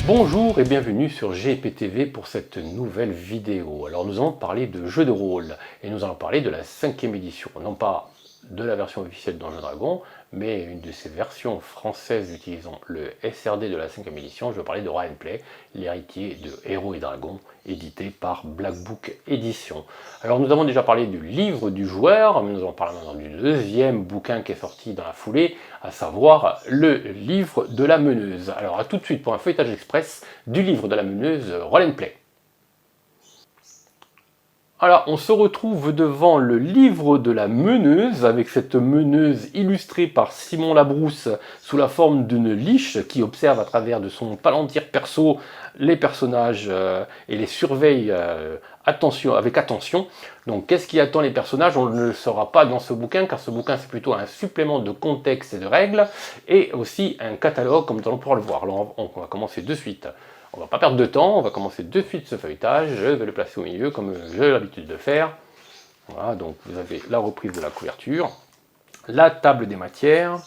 Bonjour et bienvenue sur GPTV pour cette nouvelle vidéo. Alors nous allons parler de jeux de rôle et nous allons parler de la 5e édition, non pas de la version officielle de Donjons & Dragons, mais une de ces versions françaises utilisant le SRD de la 5e édition. Je vais parler de Roll & Play, l'héritier de Héros et Dragons, édité par Black Book Édition. Alors nous avons déjà parlé du livre du joueur, mais nous allons parler maintenant du deuxième bouquin qui est sorti dans la foulée, à savoir le livre de la meneuse. Alors à tout de suite pour un feuilletage express du livre de la meneuse Roll & Play. Alors, on se retrouve devant le livre de la meneuse, avec cette meneuse illustrée par Simon Labrousse sous la forme d'une liche qui observe à travers de son palantir perso les personnages et les surveille avec attention. Donc, qu'est-ce qui attend les personnages? On ne le saura pas dans ce bouquin, car ce bouquin c'est plutôt un supplément de contexte et de règles, et aussi un catalogue, comme nous allons pouvoir le voir. Alors, on va commencer de suite. On ne va pas perdre de temps, on va commencer de suite ce feuilletage, je vais le placer au milieu comme j'ai l'habitude de faire. Voilà, donc vous avez la reprise de la couverture, la table des matières,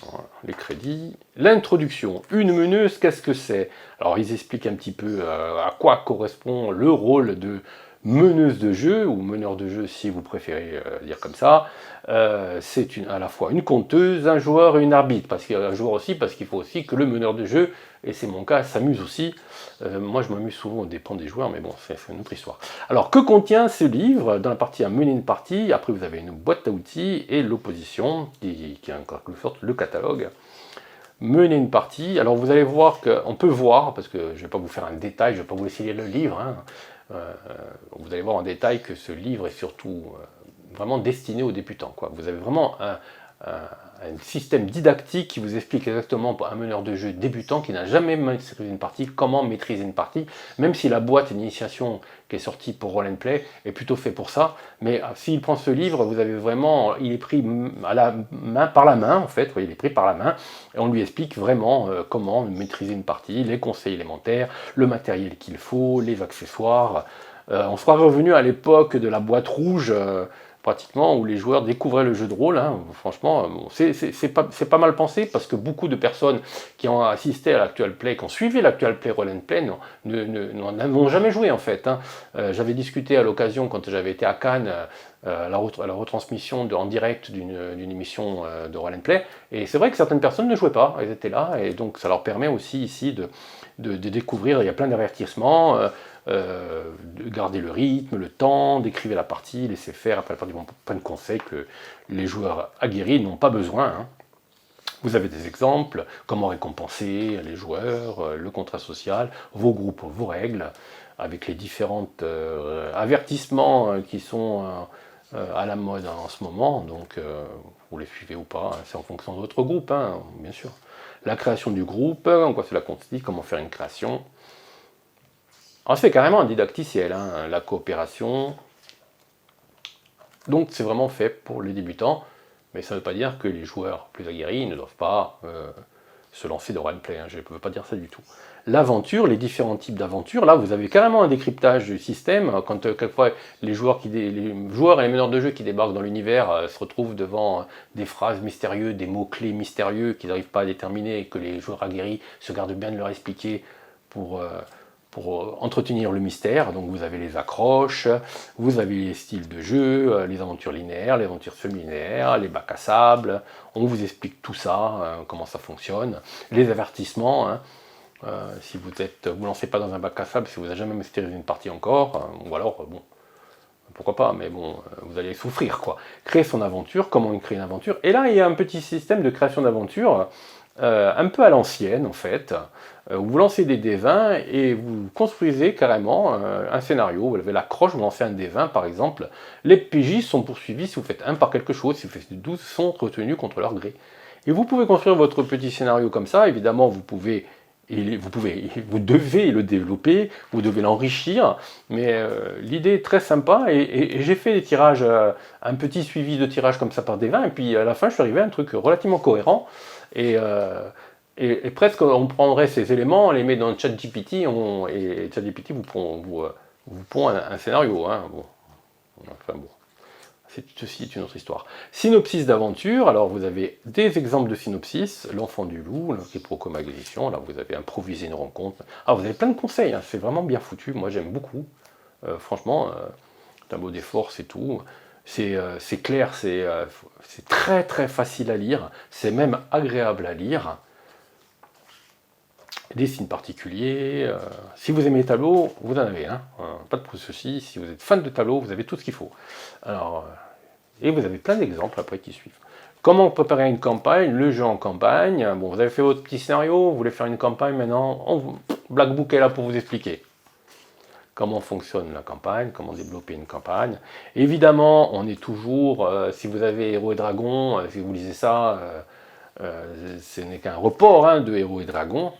voilà, les crédits, l'introduction. Une meneuse, qu'est-ce que c'est? Alors ils expliquent un petit peu à quoi correspond le rôle de meneuse de jeu, ou meneur de jeu si vous préférez dire comme ça. C'est à la fois une conteuse, un joueur et une arbitre, parce qu'il y a un joueur aussi, parce qu'il faut aussi que le meneur de jeu, et c'est mon cas, s'amuse aussi. Moi je m'amuse souvent au dépend des joueurs, mais bon, c'est une autre histoire. Alors que contient ce livre? Dans la partie à mener une partie, après vous avez une boîte à outils et l'opposition, qui est en quelque sorte le catalogue. Mener une partie, alors vous allez voir qu'on peut voir, parce que je ne vais pas vous faire un détail, je ne vais pas vous laisser lire le livre, hein. Vous allez voir en détail que ce livre est surtout vraiment destiné aux débutants, quoi. Vous avez vraiment un système didactique qui vous explique exactement pour un meneur de jeu débutant qui n'a jamais maîtrisé une partie, comment maîtriser une partie, même si la boîte d'initiation qui est sortie pour Roll & Play est plutôt fait pour ça, mais s'il prend ce livre, vous avez vraiment, il est pris à la main, par la main en fait, oui, il est pris par la main, et on lui explique vraiment comment maîtriser une partie, les conseils élémentaires, le matériel qu'il faut, les accessoires. On sera revenu à l'époque de la boîte rouge, pratiquement, où les joueurs découvraient le jeu de rôle, hein. Franchement, bon, c'est pas mal pensé, parce que beaucoup de personnes qui ont assisté à l'actual play, qui ont suivi l'actual play Roll & Play, n'ont jamais joué en fait, hein. J'avais discuté à l'occasion, quand j'avais été à Cannes, à la retransmission en direct d'une émission de Roll & Play, et c'est vrai que certaines personnes ne jouaient pas, elles étaient là, et donc ça leur permet aussi ici de découvrir, il y a plein d'avertissements, de garder le rythme, le temps, d'écrire la partie, laisser faire, après la partie, plein de conseils que les joueurs aguerris n'ont pas besoin, hein. Vous avez des exemples, comment récompenser les joueurs, le contrat social, vos groupes, vos règles, avec les différents avertissements qui sont à la mode en ce moment, donc vous les suivez ou pas, hein, c'est en fonction de votre groupe, hein, bien sûr. La création du groupe, en quoi cela consiste, comment faire une création. Alors c'est carrément un didacticiel, hein, la coopération. Donc c'est vraiment fait pour les débutants, mais ça ne veut pas dire que les joueurs plus aguerris ne doivent pas se lancer de roleplay, hein, je ne peux pas dire ça du tout. L'aventure, les différents types d'aventures, là vous avez carrément un décryptage du système, quand quelquefois les joueurs et les meneurs de jeu qui débarquent dans l'univers se retrouvent devant des phrases mystérieuses, des mots-clés mystérieux qu'ils n'arrivent pas à déterminer et que les joueurs aguerris se gardent bien de leur expliquer pour entretenir le mystère. Donc vous avez les accroches, vous avez les styles de jeu, les aventures linéaires, les aventures semi-linéaires, les bacs à sable, on vous explique tout ça, comment ça fonctionne, les avertissements, hein. Si vous lancez pas dans un bac à sable, si vous n'avez jamais maîtrisé une partie encore, ou alors, bon, pourquoi pas, mais bon, vous allez souffrir, quoi. Créer son aventure, comment créer une aventure, et là il y a un petit système de création d'aventure, un peu à l'ancienne en fait, où vous lancez des dés 20 et vous construisez carrément un scénario. Vous avez l'accroche, vous lancez un dé 20 par exemple, les PJ sont poursuivis si vous faites 1 par quelque chose, si vous faites 12 sont retenus contre leur gré. Et vous pouvez construire votre petit scénario comme ça, évidemment vous devez le développer, vous devez l'enrichir, mais l'idée est très sympa, et j'ai fait des tirages, un petit suivi de tirage comme ça par des 20, et puis à la fin je suis arrivé à un truc relativement cohérent, et presque on prendrait ces éléments, on les met dans ChatGPT, et ChatGPT vous pond un scénario, hein. Bon. Enfin bon, Ceci est une autre histoire. Synopsis d'aventure, alors vous avez des exemples de synopsis, L'Enfant du Loup, qui est Procom Édition, là vous avez improvisé une rencontre. Alors vous avez plein de conseils, hein, c'est vraiment bien foutu, moi j'aime beaucoup. Franchement, tableau des forces et tout, c'est clair, c'est très très facile à lire, c'est même agréable à lire. Des signes particuliers, si vous aimez les tableaux, vous en avez un, pas de souci, si vous êtes fan de tableaux, vous avez tout ce qu'il faut. Alors, et vous avez plein d'exemples après qui suivent. Comment préparer une campagne, le jeu en campagne, bon vous avez fait votre petit scénario, vous voulez faire une campagne maintenant, Black Book est là pour vous expliquer comment fonctionne la campagne, comment développer une campagne. Évidemment, on est toujours, si vous avez Héros et Dragons, si vous lisez ça, ce n'est qu'un report hein, de Héros et Dragons.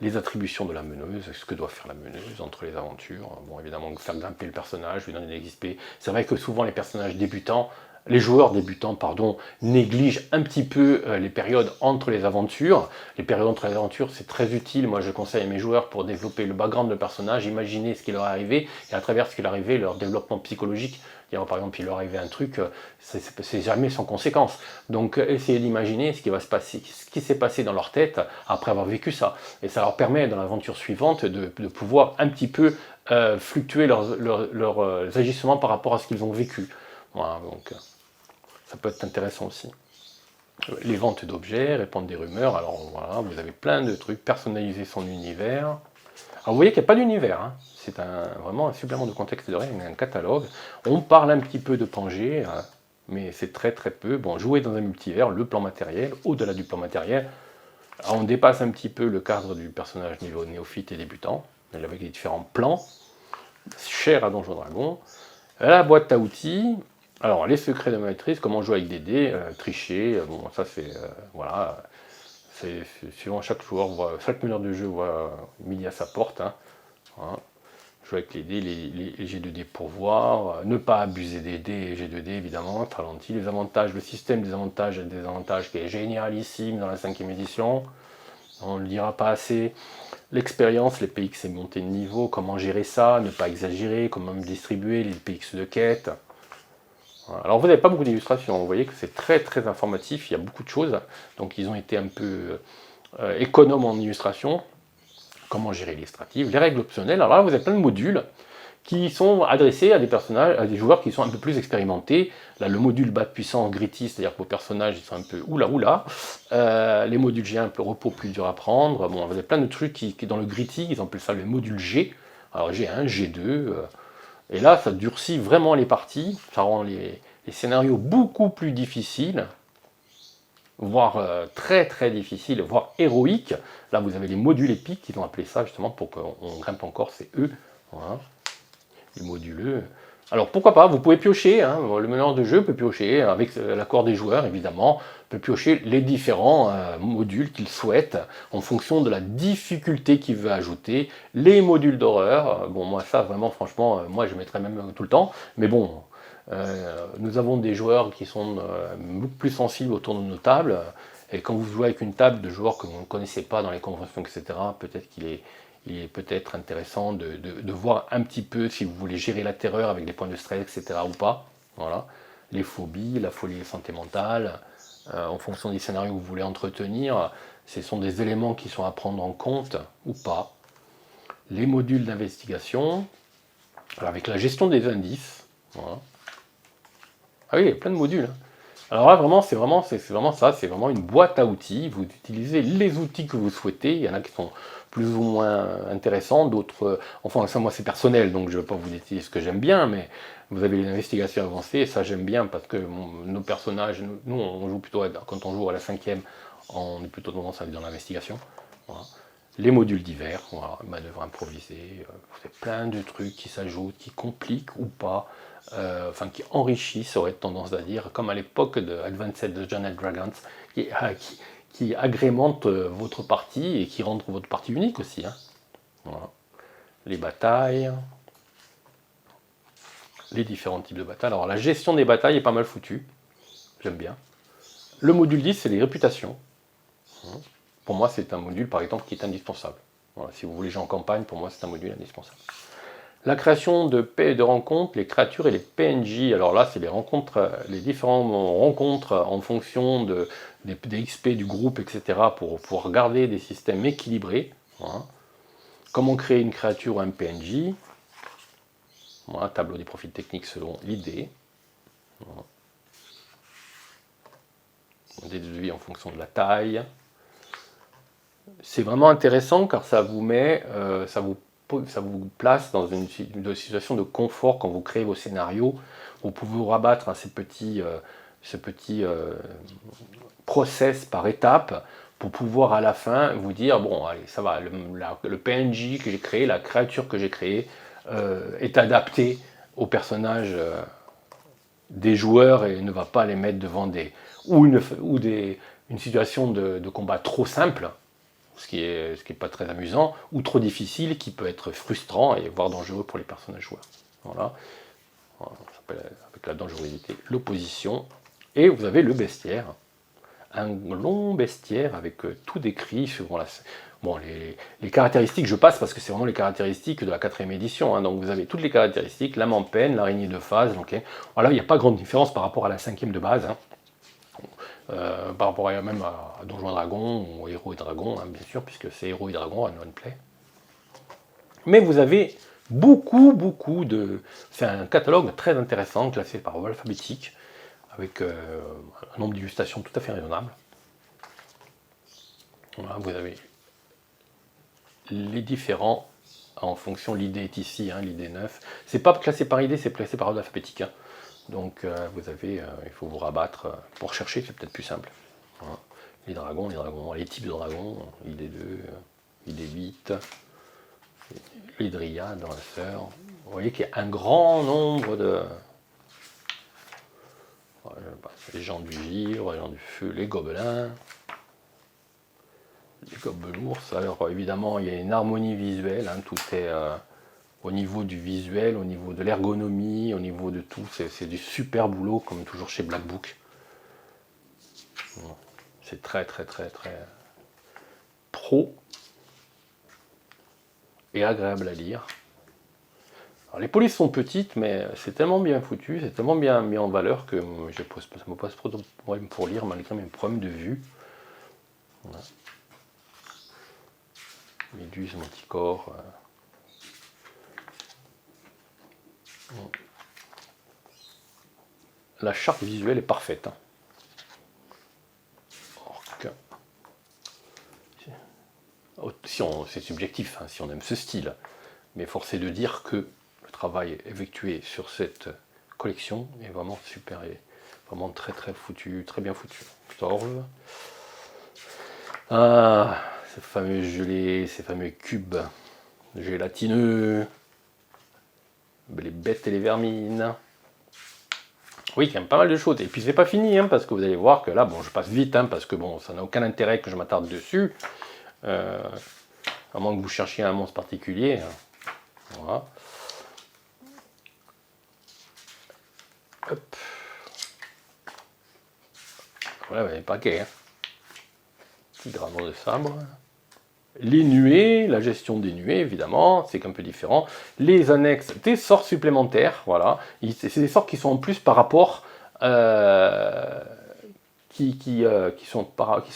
Les attributions de la meneuse, ce que doit faire la meneuse entre les aventures. Bon, évidemment, faire grimper le personnage, lui donner des XP. C'est vrai que souvent, les personnages débutants, les joueurs débutants, pardon, négligent un petit peu les périodes entre les aventures. Les périodes entre les aventures, c'est très utile. Moi, je conseille à mes joueurs pour développer le background de personnage, imaginer ce qui leur est arrivé, et à travers ce qui leur est arrivé, leur développement psychologique. Par exemple, il leur arrivait un truc, c'est jamais sans conséquence. Donc, essayez d'imaginer ce qui va se passer, ce qui s'est passé dans leur tête après avoir vécu ça. Et ça leur permet, dans l'aventure suivante, de pouvoir un petit peu fluctuer leurs agissements par rapport à ce qu'ils ont vécu. Voilà, donc ça peut être intéressant aussi. Les ventes d'objets, répandre des rumeurs. Alors voilà, vous avez plein de trucs, personnaliser son univers. Alors vous voyez qu'il n'y a pas d'univers, hein. C'est vraiment un supplément de contexte de règles, un catalogue. On parle un petit peu de Pangée, mais c'est très très peu. Bon, jouer dans un multivers, le plan matériel, au-delà du plan matériel. Alors, on dépasse un petit peu le cadre du personnage niveau néophyte et débutant, avec les différents plans, chers à Donjons Dragons. La boîte à outils, alors les secrets de maîtrise, comment jouer avec des dés, tricher, bon ça c'est, voilà, c'est suivant chaque joueur, chaque meneur de jeu voit midi à sa porte, hein, voilà. Jouer avec les dés, les G2D pour voir, ne pas abuser des dés et G2D évidemment, ralenti, les avantages, le système des avantages et des avantages qui est génialissime dans la 5e édition, on ne le dira pas assez, l'expérience, les PX et montée de niveau, comment gérer ça, ne pas exagérer, comment distribuer les PX de quête. Voilà. Alors vous n'avez pas beaucoup d'illustrations, vous voyez que c'est très très informatif, il y a beaucoup de choses, donc ils ont été un peu économes en illustration. Comment gérer l'illustrative, les règles optionnelles. Alors là, vous avez plein de modules qui sont adressés à des personnages, à des joueurs qui sont un peu plus expérimentés. Là, le module bas de puissance gritty, c'est-à-dire que vos personnages ils sont un peu oula. Les modules G, un peu repos, plus dur à prendre. Bon, vous avez plein de trucs qui dans le gritty, ils appellent ça le module G. Alors G1, G2. Et là, ça durcit vraiment les parties. Ça rend les scénarios beaucoup plus difficiles, voire très très difficile, voire héroïque. Là vous avez les modules épiques, ils ont appelé ça justement pour qu'on grimpe encore, c'est eux, voilà. Les modules E. Alors pourquoi pas, vous pouvez piocher, hein, le meneur de jeu peut piocher, avec l'accord des joueurs évidemment, peut piocher les différents modules qu'il souhaite, en fonction de la difficulté qu'il veut ajouter, les modules d'horreur, bon moi ça vraiment franchement, moi je mettrais même tout le temps, mais bon, nous avons des joueurs qui sont beaucoup plus sensibles autour de nos tables, et quand vous jouez avec une table de joueurs que vous ne connaissez pas dans les conventions, etc., peut-être qu'il est peut-être intéressant de voir un petit peu si vous voulez gérer la terreur avec les points de stress, etc., ou pas. Voilà. Les phobies, la folie et santé mentale, en fonction des scénarios que vous voulez entretenir, ce sont des éléments qui sont à prendre en compte, ou pas. Les modules d'investigation, avec la gestion des indices, voilà. Ah oui, il y a plein de modules. Alors là, vraiment, c'est vraiment ça, c'est vraiment une boîte à outils. Vous utilisez les outils que vous souhaitez. Il y en a qui sont plus ou moins intéressants, d'autres... enfin, ça, moi, c'est personnel, donc je ne vais pas vous dire ce que j'aime bien, mais vous avez les investigations avancées, et ça, j'aime bien, parce que nos personnages, nous, on joue plutôt, quand on joue à la 5e, on est plutôt tendance à aller dans l'investigation. Voilà. Les modules divers, voilà, manœuvres improvisées, vous avez plein de trucs qui s'ajoutent, qui compliquent ou pas, enfin qui enrichissent, aurait tendance à dire, comme à l'époque de Advanced Dungeons and Dragons, qui agrémentent votre partie et qui rendent votre partie unique aussi. Hein. Voilà. Les batailles, les différents types de batailles. Alors la gestion des batailles est pas mal foutue, j'aime bien. Le module 10, c'est les réputations. Pour moi, c'est un module, par exemple, qui est indispensable. Voilà, si vous voulez jouer en campagne, pour moi, c'est un module indispensable. La création de rencontres, les créatures et les PNJ. Alors là, c'est les rencontres, les différentes rencontres en fonction des XP du groupe, etc. pour pouvoir garder des systèmes équilibrés. Voilà. Comment créer une créature ou un PNJ. Voilà, tableau des profils techniques selon l'idée. Voilà. Des devis en fonction de la taille. C'est vraiment intéressant car ça vous met, ça vous place dans une situation de confort quand vous créez vos scénarios. Vous pouvez vous rabattre à ce petit process par étapes pour pouvoir à la fin vous dire bon allez ça va, le PNJ que j'ai créé, la créature que j'ai créée est adaptée au personnage des joueurs et ne va pas les mettre devant une situation de combat trop simple, ce qui est pas très amusant, ou trop difficile, qui peut être frustrant et voire dangereux pour les personnages joueurs. Voilà. Ça s'appelle avec la dangerosité l'opposition. Et vous avez le bestiaire. Un long bestiaire avec tout décrit suivant les caractéristiques, je passe parce que c'est vraiment les caractéristiques de la 4e édition. Hein. Donc vous avez toutes les caractéristiques, l'âme en peine, l'araignée de phase. Donc, voilà, il n'y a pas grande différence par rapport à la 5e de base. Hein. Par rapport même à Donjons et Dragons ou Héros et Dragons, hein, bien sûr, puisque c'est Héros et Dragons à non-play. Mais vous avez beaucoup de... C'est un catalogue très intéressant, classé par ordre alphabétique, avec un nombre d'illustrations tout à fait raisonnable. Voilà, vous avez les différents, en fonction, l'idée est ici, hein, l'idée 9. C'est pas classé par idée, c'est classé par ordre alphabétique. Hein. Donc vous avez, il faut vous rabattre pour chercher, c'est peut-être plus simple. Voilà. Les dragons, les types de dragons, idée 2, idée 8, les dryades, lanceurs. Vous voyez qu'il y a un grand nombre de... Les gens du givre, les gens du feu, les gobelins, les gobelours. Alors évidemment, il y a une harmonie visuelle, hein, tout est au niveau du visuel, au niveau de l'ergonomie, au niveau de tout. C'est du super boulot, comme toujours chez Black Book. C'est très pro et agréable à lire. Alors, les polices sont petites, mais c'est tellement bien foutu, c'est tellement bien mis en valeur que ça me pose trop de problème pour lire, malgré mes problèmes de vue. Voilà. Méduse, Manticore. La charte visuelle est parfaite. Hein. C'est subjectif, hein, si on aime ce style, mais force est de dire que le travail effectué sur cette collection est vraiment super, et vraiment très foutu, très bien foutu. Torve. Ah, ces fameux gelés, ces fameux cubes gélatineux, les bêtes et les vermines. Oui, quand même pas mal de choses. Et puis c'est pas fini, hein, parce que vous allez voir que là, bon, je passe vite, hein, parce que bon, ça n'a aucun intérêt que je m'attarde dessus. À moins que vous cherchiez un monstre particulier. Voilà. Hop. Voilà, les paquets. Hein. Petit granon de sabre. Les nuées, la gestion des nuées, évidemment, c'est un peu différent. Les annexes, des sorts supplémentaires, voilà. C'est des sorts qui sont en plus par rapport... qui sont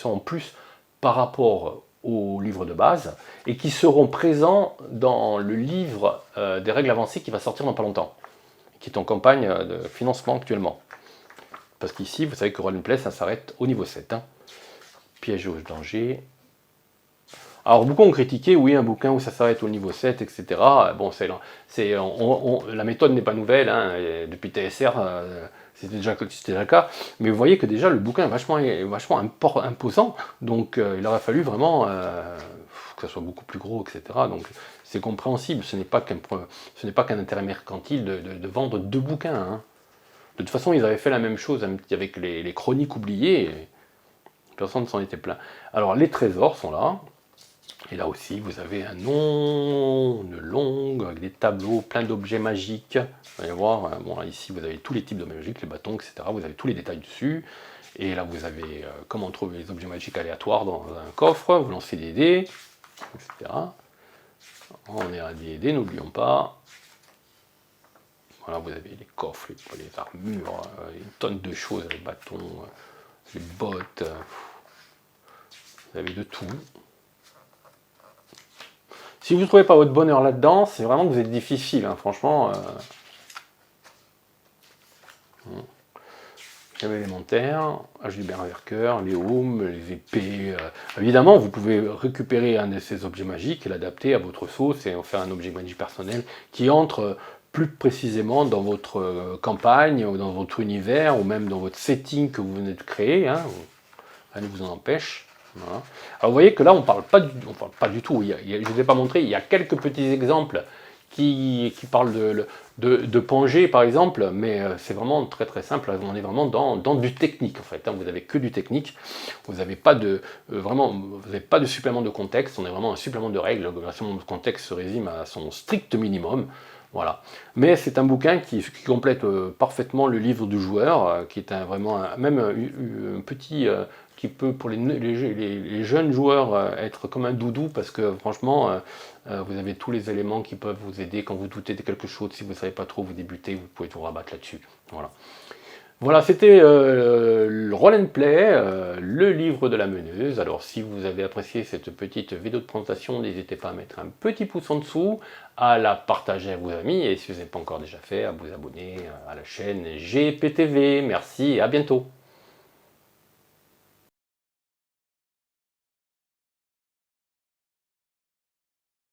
en plus par rapport au livre de base et qui seront présents dans le livre des règles avancées qui va sortir dans pas longtemps, qui est en campagne de financement actuellement. Parce qu'ici, vous savez que Roll & Play, ça s'arrête au niveau 7. Hein. Piège au danger. Alors, beaucoup ont critiqué, oui, un bouquin où ça s'arrête au niveau 7, etc. Bon, la méthode n'est pas nouvelle, hein, depuis TSR, c'était déjà le cas, mais vous voyez que déjà le bouquin est vachement imposant, donc il aurait fallu vraiment que ça soit beaucoup plus gros, etc. Donc c'est compréhensible, ce n'est pas qu'un intérêt mercantile de vendre 2 bouquins. Hein. De toute façon, ils avaient fait la même chose avec les chroniques oubliées, et personne ne s'en était plaint. Alors les trésors sont là. Et là aussi, vous avez une longue, avec des tableaux, plein d'objets magiques. Vous allez voir, bon, là, ici, vous avez tous les types d'objets magiques, les bâtons, etc. Vous avez tous les détails dessus. Et là, vous avez comment trouver les objets magiques aléatoires dans un coffre. Vous lancez des dés, etc. On est à des dés, n'oublions pas. Voilà, vous avez les coffres, les armures, une tonne de choses, les bâtons, les bottes, vous avez de tout. Si vous ne trouvez pas votre bonheur là-dedans, c'est vraiment que vous êtes difficile, hein, franchement. Schéma élémentaire, âge du berserker, les aumes, les épées. Évidemment, vous pouvez récupérer un de ces objets magiques et l'adapter à votre sauce et en faire un objet magique personnel qui entre plus précisément dans votre campagne ou dans votre univers ou même dans votre setting que vous venez de créer. Hein. Rien ne vous en empêche. Voilà. Alors vous voyez que là, on parle pas du tout. Je ne vous ai pas montré, il y a quelques petits exemples qui parlent de Pangée par exemple, mais c'est vraiment très très simple. On est vraiment dans du technique en fait. Hein. Vous n'avez que du technique. Vous n'avez pas de supplément de contexte. On est vraiment un supplément de règles. Le supplément de contexte se résume à son strict minimum. Voilà. Mais c'est un bouquin qui complète parfaitement le livre du joueur, qui est même un petit qui peut pour les jeunes joueurs être comme un doudou parce que franchement vous avez tous les éléments qui peuvent vous aider quand vous doutez de quelque chose, si vous ne savez pas trop, vous débutez, vous pouvez vous rabattre là-dessus. Voilà. Voilà, c'était le Roll and Play, le livre de la meneuse. Alors si vous avez apprécié cette petite vidéo de présentation, n'hésitez pas à mettre un petit pouce en dessous, à la partager à vos amis et si vous n'avez pas encore déjà fait, à vous abonner à la chaîne GPTV. Merci et à bientôt.